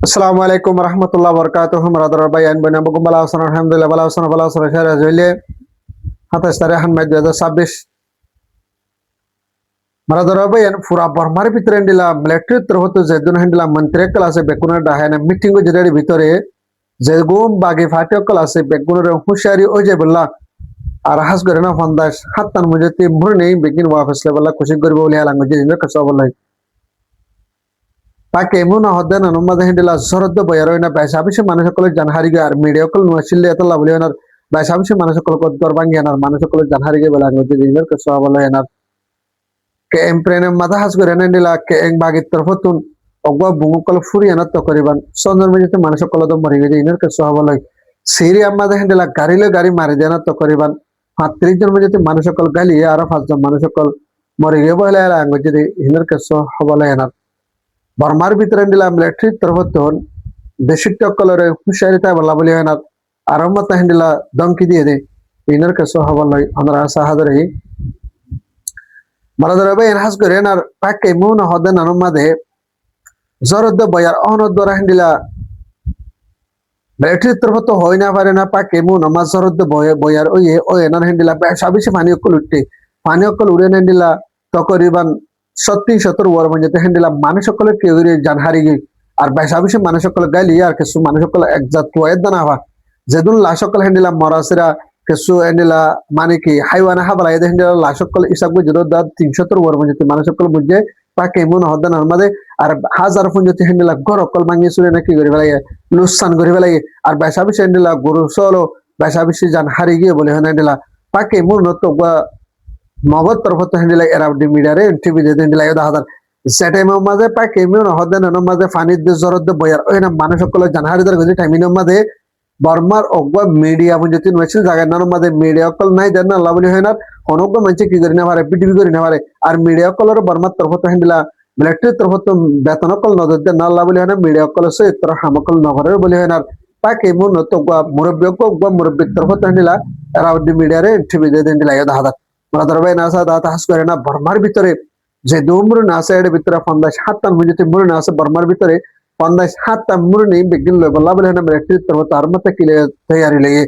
আসসালামু আলাইকুম রহমতুল্লাহ বরকাতুহ মারাদার ভাই আইন বইনা বকুম বালা হাসান আলহামদুলিল্লাহ বালা হাসান শেয়ার হইলে 27 তারিখ মে 2026 মারাদার ভাই আইন পুরা বর্মার ভিতরে দিলা মিলিটারি তরফত যেদিন হ্যান্ডিলা মন্ত্রী ক্লাসে বেকুনের ডাহানে মিটিং যেটার ভিতরে যে গুম বাগি ফাটিও ক্লাসে বেকুনের হুঁশিয়ারি ও যে বললা আর হাস করে না ফন্দাস হাত্তান মুজেতি মুর নেই বেকিন ওয়াফেস লেবলা খুশি করবে বলে হালাঙ্গ যে দিনের কাছে বলাই তাকে এমন হদ্দেন অনুমাদ হিন্দিলা সরদ্দ বয়ারইনা বেসাবিসে মানুষ সকলে জানহারিগে আর মিডিয়া কল নুয়াশিল্লে এত লাভলি হনার বেসাবিসে মানুষ সকল কদ্দর ভাঙ্গি আনার মানুষ সকলে জানহারিগে বলে আঙ্গুজি দিনের কে সবল হনার কে এমপ্রেনে মাথা হাস করে হিন্দিলা কে এং বাগির তরফতুন অগবা বুমুকল ফুরি আনার তো করিবান সন্দর মেজিতে মানুষ সকল তো মরি গেছে দিনের কে সবল হয় সিরি আমাদ হিন্দিলা গাড়িলে গাড়ি মারি দেনার তো করিবান 35 জন মেজিতে মানুষ সকল গালিয়ে আর 5 জন মানুষ সকল মরি গে বলে আঙ্গুজি দিনের কে সবল হনার বর্মার ভিতরে দিলাম মিলিটারি তরফতন দেশিক টকলরে হুশারিতা বলা বলি হয় না আরম্ভতা হিন্দিলা দমকি দিয়ে দে ইনার কাছে হবল নয় আমরা আশা হাজারে মারাদার ভাই এনহাস করে আর পাকে মুন হদে নানুমাদে জরদ বয়ার অনদরা হিন্দিলা মিলিটারি তরফত হয় না পারে না পাকে মুন আমার জরদ বয়ার ওই এনার হিন্দিলা সাবিসে পানি অকল উড়ে হিন্দিলা তকরিবান 70-70 ওয়ার মধ্যে হেন্ডিলা মানুষ সকলে কেউ জান হারিয়ে আর বেশাবিশি মানুষ সকলে গাইলি আর কিছু মানুষ সকলে একজাত ওয়েদ দানা হওয়া যেদিন লাশ সকল হেন্ডিলা মরাসিরা কিছু হেন্ডিলা মানে কি হাইওয়ানা হাবলা এদের হেন্ডিলা লাশ সকল ইসাক বুঝে 370 ওয়ার মধ্যে মানুষ সকল বুঝে পাকে এমন হদ্দান মধ্যে আর হাজার পুঞ্জতি হেন্ডিলা ঘর অকল ভাঙিয়ে চুরে নাকি করে ফেলাই লুসান করে ফেলাই আর বেশাবিশি হেন্ডিলা গরু চলো বেশাবিশি জান হারিয়ে গিয়ে বলে হেন্ডিলা পাকে এমন তো মগত তরফত হেন্ডিলা এরাউডি মিডিয়ারে টিভি দে হেন্ডিলা ইদা হাদার সেটাইমের মাঝে পাই কেমিও হদেন মাঝে ফানির দে জরদ বয়ার ওই না মানুষ সকলে জানহারিদার গজি টাইমিনের মাঝে বর্মার অগবা মিডিয়া বুঝতে মেশিন জায়গা নার মাঝে মিডিয়া কল নাই দেন না লাভলি হয় না অনগ্য মানুষ কি করি না পারে পিটিভি করি না পারে আর মিডিয়া কলর বর্মার তরফত হেন্ডিলা মিলিটারি তরফত বেতন কল নজর দেন না লাভলি হয় না মিডিয়া কল সে ইতর হামকল নভরের বলি হয় না পাই কেমন তো মুরব্বী অগবা মুরব্বী তরফত হেন্ডিলা এরাউডি মিডিয়ারে টিভি দে হেন্ডিলা ইদা হাদার মাদার ভাই নাসা দাতা হাস করে না বর্মার ভিতরে যে দুমরু নাসা এর ভিতরে 57 মুজিতে মুরু নাসা বর্মার ভিতরে 57 মুরু নেই বিগিন লয় বলা বলে না মিলিটারি তরফ তার মতে কিলে তৈরি লাগে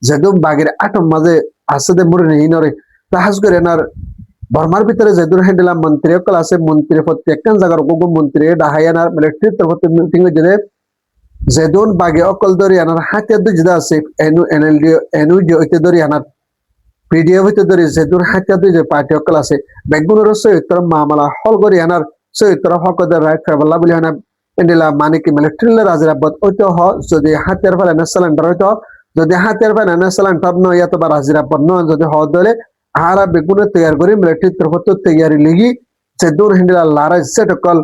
যে দুম বাগের আটম মাঝে আসে মুরু নেই নরে তাহাস করে না বর্মার ভিতরে যে দুর হ্যান্ডেলা মন্ত্রী কল আছে মন্ত্রী প্রত্যেকখান জায়গার গোগো মন্ত্রী ডাহায়ানার মিলিটারি তরফ মিটিং যে যেদুন বাগে অকল দরি আনার হাতে দুজদা আছে এনএলডি এনইউ যে ওইতে দরি আনার পিডিএফ হইতে ধরে যেদুর হাতিয়া দুই যে পার্টি অকল আছে বেগুনের সৈতর মামলা হল করি আনার সৈতর হকদের রাইট ফেবলা বলি আনা এন্ডিলা মানে কি মিলিটারি রাজিরাবাদ ওইতো হ যদি হাতিয়ার ফেলে না সিলিন্ডার হইতো যদি হাতিয়ার ফেলে না সিলিন্ডার নয় এত বা রাজিরাবাদ নয় যদি হ ধরে হারা বেগুনের তৈরি করি মিলিটারি তরফত তৈরি লিগি যেদুর হেন্ডিলা লারা সেট অকল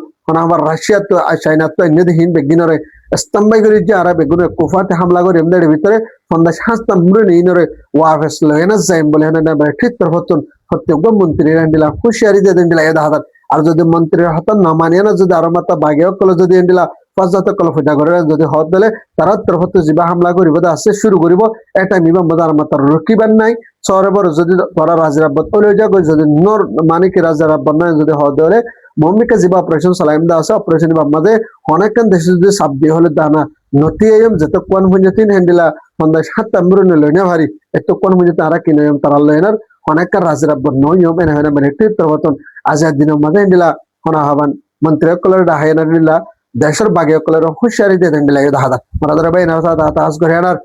আমার রাশিয়া তো চাইনা তো এনে বেগিনরে স্তম্ভাই করি যে আরা বেগুনের কুফাতে হামলা করে এমদের ভিতরে ফন্দাস হাসতাম মুরে নেই নরে ওয়াফেস লয়না যাইম বলে না ঠিক তরফতুন হত্যজ্ঞ মন্ত্রী রান্ডিলা হুশিয়ারি দিয়ে দিলা এদা হাদার আর যদি মন্ত্রীর হতান না মানিয়ে না যদি আরো মাত্রা বাগে কলে যদি এন্ডিলা ফাজাত কলে ফুজা করে যদি হত দিলে তারা তরফত জিবা হামলা করিব আছে শুরু করিব এটা নিবা মজার মাত্রা রকিবান নাই সরবর যদি তোরা রাজিরাবাদ ওলে যা যদি নর মানে কি রাজিরাবাদ নাই যদি হত দিলে ভূমিকা জিবা অপারেশন চালাইম দা আছে অপারেশন মাঝে অনেকক্ষণ দেশে যদি চাপ দিয়ে হলে দানা নতি এম যত কোন ভুঞ্জতিন হ্যান্ডিলা ফন্দাস হাত মুরুনে লইনা ভারি এত কোন ভুঞ্জতে আরা কি নয়ম তারা লইনার অনেকক্ষণ রাজিরাবাদ নয়ম এনে হয় না মিলিটারি তরফতন আজাদ দিনের মাঝে হ্যান্ডিলা হনা হবান মন্ত্রী কলর ডাহায়না দিলা দেশের বাগে কলর হুশিয়ারি দিয়ে হ্যান্ডিলা ইদা হাদা মারাদার ভাই নাসা দাতা হাস করে আনার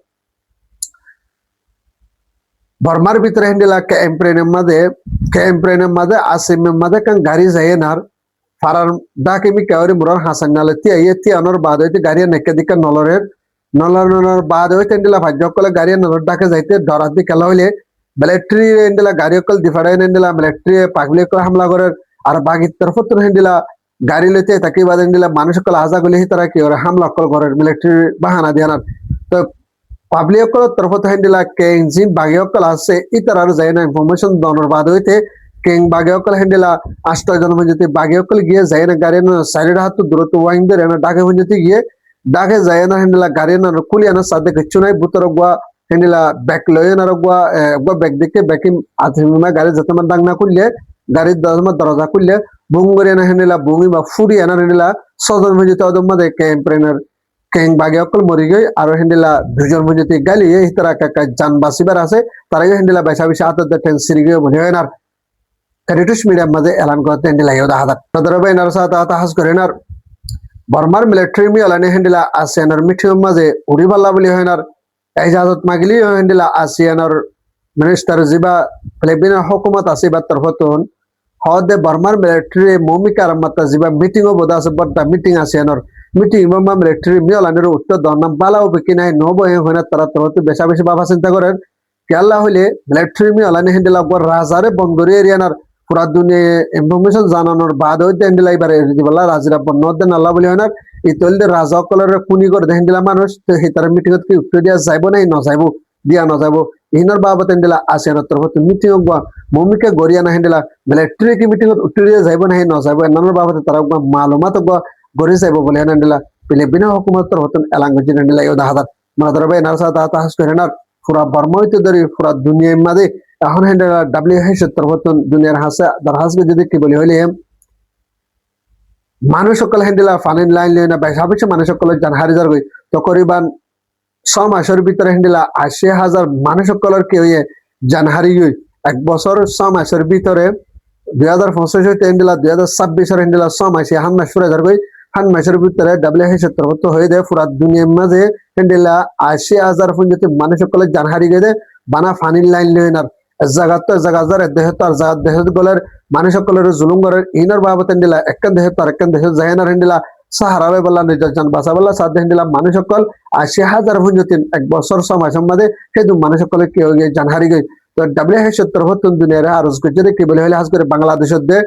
বর্মার ভিতরে হ্যান্ডিলা ক্যাম্পেনের মাঝে আসিমের মাঝে কান গাড়ি যায় না ফারার ডাকে মি কেউরি মুরার হাসান নালে তি আনোর বাদ হইতে গাড়ি নেকে দিকে নলর বাদ হইতে এন্ডিলা ভাজ্য কলে গাড়ি নলর ডাকে যাইতে ডরাত দি খেলা হইলে মিলিটারি এন্ডিলা গাড়ি কল দিফাড়াই এন্ডিলা মিলিটারি পাগলি করে হামলা করে আর বাগির তরফত এন্ডিলা গাড়ি লইতে তাকে বাদ এন্ডিলা মানুষ কল আজা গুলি তারা কি ওরা হামলা কল করে মিলিটারি বাহানা দিয়ানার তো পাবলিক কল তরফত এন্ডিলা কে ইঞ্জিন বাগি কল আছে ইতার যায় না ইনফরমেশন দনর বাদ হইতে কেং বাগে অকল হ্যান্ডেলা 8 জন যদি বাগে অকল গিয়ে যায় না গাড়ি না সাইডের হাত দূরত্ব ওয়াইং ধরে না ডাকে যদি গিয়ে ডাকে যায় না হ্যান্ডেলা গাড়ি না কুলিয়া না সাথে কিছু নাই বুতর গুয়া হ্যান্ডেলা ব্যাক লয়ে না গুয়া ব্যাক দিকে ব্যাকিং আধমা গাড়ি যত মান ডাং না করলে গাড়ির দরজা খুললে বুম করে না হ্যান্ডেলা বুমি বা ফুড়ি না হ্যান্ডেলা সদর মধ্যে তো দম মধ্যে ক্যাম্পেনার কেং বাগে অকল মরি গই আর হেন্ডিলা দুজন বুঝতে গালি এই তারা কাকা জান বাসিবার আছে তারাই হেন্ডিলা বেসা বেশি আতত টেন সিরি গই মনে হয় না ক্রেডিটস মিডিয়াম মাঝে এলান করতে হেন্ডিলা ইয়দা হাদার তদরবে এনার সাথে তাহাস করে না বর্মার মিলিটারি মি আলানি হেন্ডিলা আসিয়ানের মিঠিয়ম মাঝে উড়ি পাল্লা বলি হয় না এজাজত মাগলি হেন্ডিলা আসিয়ানের মিনিস্টার জিবা ফিলিপিনের হুকুমত আছে বা তরফতন হদে বর্মার মিলিটারি মমিকার মাত্রা জিবা মিটিং ও বোধ আছে বড় মিটিং আসিয়ানের মিটিং মম্মা মিলিটারি মি আলানের উত্তর দন্নাম বালাও বেকি নাই নব হয় না তারা তরফতে বেশা বেশি বাবা চিন্তা করেন কেলা হইলে মিলিটারি মি আলানি হেন্ডিলা গর রাজারে বন্দরি এরিয়ানার পুরা দুনিয়া ইনফরমেশন জানানোর বাদ হইতে হেন্ডিলা এবার বলা রাজিরা বন্য দেন আল্লাহ বলি হয় না ইতলদের রাজা কলর কুনি করে হেন্ডিলা মানুষ তার মিটিং কি উত্তর দিয়া যাইব নাই নযাইব দিয়া নযাইব ইনার বাবত হেন্ডিলা আসিয়ানোর তরফতে মিটিং মমিকে গড়িয়া না হেন্ডিলা মিলিটারি কি মিটিং উত্তর দিয়া যাইব নাই নযাইব এনার বাবতে তারা মালুমাত গড়ি যাইব বলে হেন্ডিলা ফিলিপিনা হুকুমত তরফতে এলাঙ্গজি হেন্ডিলা ইউ দাহাদাত মাদারবে এনার সাথে তাহাস করে না পুরা বর্মইতে ধরে পুরা দুনিয়ার মাঝে এখন হেন্ডিলা WH তরফতে দুনিয়ার হাসে দরহাসকে যদি কি বলি হইলে মানুষ সকল হেন্ডিলা ফানিন লাইন লই না বেশা বেশি মানুষ সকল জান হারিজার গই তকরিবান 6 মাসের ভিতরে হেন্ডিলা 80,000 মানুষ সকলের কি হইয়ে জান হারি গই এক বছর 6 মাসের ভিতরে 2025 হইতে হেন্ডিলা 2026 এর হেন্ডিলা 6 মাসে হান মাস ফুরে যার গই হান মাসের ভিতরে WH তরফতে হয়ে দেয় পুরা দুনিয়ার মাঝে হেন্ডিলা 80,000 পর্যন্ত মানুষ সকল জান হারি গই দে বানা ফানিন লাইন লই না জাগাত জাগাজার দেহ তার জাগাত দেহ গলের মানুষ সকলের জুলুম করার ইনার বাবত হেন্ডিলা একখান দেহ তার একখান দেহ জায়নার হেন্ডিলা সাহারাবে বললা নিজের জান বাসা বললা সাথে হেন্ডিলা মানুষ সকল 80,000 পর্যন্ত এক বছর 6 মাসের মধ্যে সেদু মানুষ সকলে কি হয়ে জান হারি গই তো WH তরফতুন দুনিয়ারে আরজ করছে কি বলে হলে হাজ করে বাংলাদেশের দে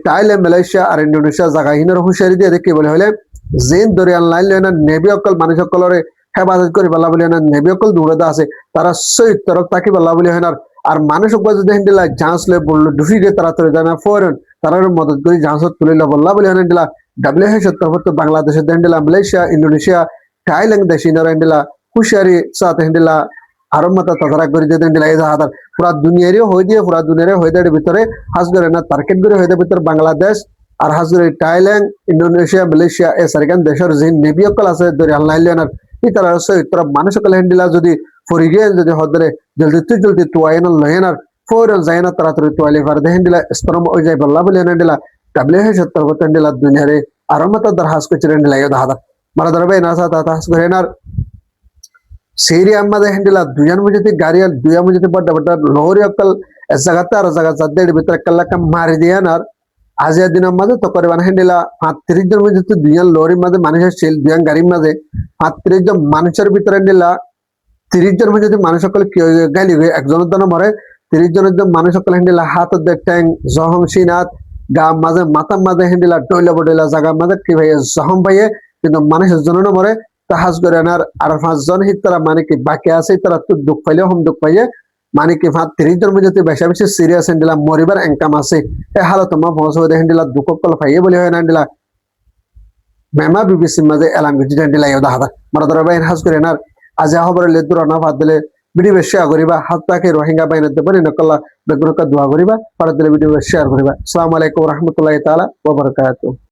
থাইল্যান্ড মালয়েশিয়া আর ইন্দোনেশিয়া জায়গা হিনের হুঁশিয়ারি দিয়ে কি বলে হলে জেন দরিয়ান লাইন লইনা নেভি অকল মানুষ সকলরে হেফাজত করে বলা বলে না নেভি অকল দৌড়াতে আছে তারা সৈত তরফ তাকি বলা বলে হয় না আর মানুষ যদি হেন্ডিলা জাহাজ লয়ে বললো ডুফি দিয়ে তারা তুলে যায় না ফরেন তারা মদত করে জাহাজত তুলে বললা বলে হেন্ডিলা WH তরফত বাংলাদেশের হেন্ডিলা মালয়েশিয়া ইন্দোনেশিয়া থাইল্যান্ড দেশ ইনার হেন্ডিলা হুঁশিয়ারি সাথে হেন্ডিলা আরব মাতা তারা করে দিয়ে হেন্ডিলা এই হাতার পুরা দুনিয়ারই হয়ে দিয়ে পুরা দুনিয়ারে হয়ে দেয় ভিতরে হাজ করে না টার্গেট করে হয়ে দেয় ভিতরে বাংলাদেশ আর হাজ করে থাইল্যান্ড ইন্দোনেশিয়া মালয়েশিয়া এই সারিকান দেশের যে নেভি অকল আছে দরিয়ান লাইন লেনার এই তারা তোরা মানুষ সকল হেন্ডিলা যদি ফরি গিয়ে যদি হদরে জলদি তুয়াইন লয়েনার ফৌরন যায়না তাড়াতাড়ি তুয়াইলে পারে হেন্ডিলা স্তরম ওই যাই বললা বলে হেন্ডিলা WH তরফত হেন্ডিলা দুনিয়ারে আরো মত দরহাস করছে হেন্ডিলা ইয়া দাদা মারা দরবে না সাথে তাহাস করে না সিরিয়া আমাদের হেন্ডিলা দুজন মুজতে গাড়ি দুয়া মুজতে বড় লোহরি অকল জায়গাতে আর জায়গা যাদের ভিতরে কাল্লাকা মারি দিয়ান আর আজিয়া দিনের মাঝে তো করে হেন্ডিলা 35 জন মুজতে দুজন লোহরির মাঝে মানুষের ছিল দুজন গাড়ির মাঝে 35 জন মানুষের ভিতরে হেন্ডিলা 30 জন যদি মানুষ সকল গালি একজনের জন্য মরে 30 জনের মানুষ সকল হেন্ডিলা হাত ট্যাং জহম সিনাত গা মাঝে মাথার মাঝে হেন্ডিলা ডইলা বডইলা জায়গা মাঝে কি ভাই জহম ভাইয়ে কিন্তু মানুষের জন্য মরে তাহাজ করে আনার আর 5 জন তারা মানে কি বাকি আছে তারা তো দুঃখ পাইলে হম দুঃখ পাইয়ে মানে কি 30 জন যদি বেশি বেশি সিরিয়াস হেন্ডিলা মরিবার এনকাম আছে এই হালত মা পৌঁছে হেন্ডিলা দুঃখ কল পাইয়ে বলে হয় না হেন্ডিলা মেমা বিবিসি মাঝে এলান গুজি হেন্ডিলা ইয়া দাদা মারা ধরা বাইন হাজ করে আনার আজ খবর লেদুর না ভাত দিলে ভিডিও শেয়ার করিবা হাত তাকে রোহিঙ্গা বাইনে দেবনি নকল্লা বেগুনকা দোয়া করিবা পরে দিলে ভিডিও শেয়ার করিবা আসসালামু আলাইকুম রহমতুল্লাহি তাআলা ওয়া বারাকাতুহু।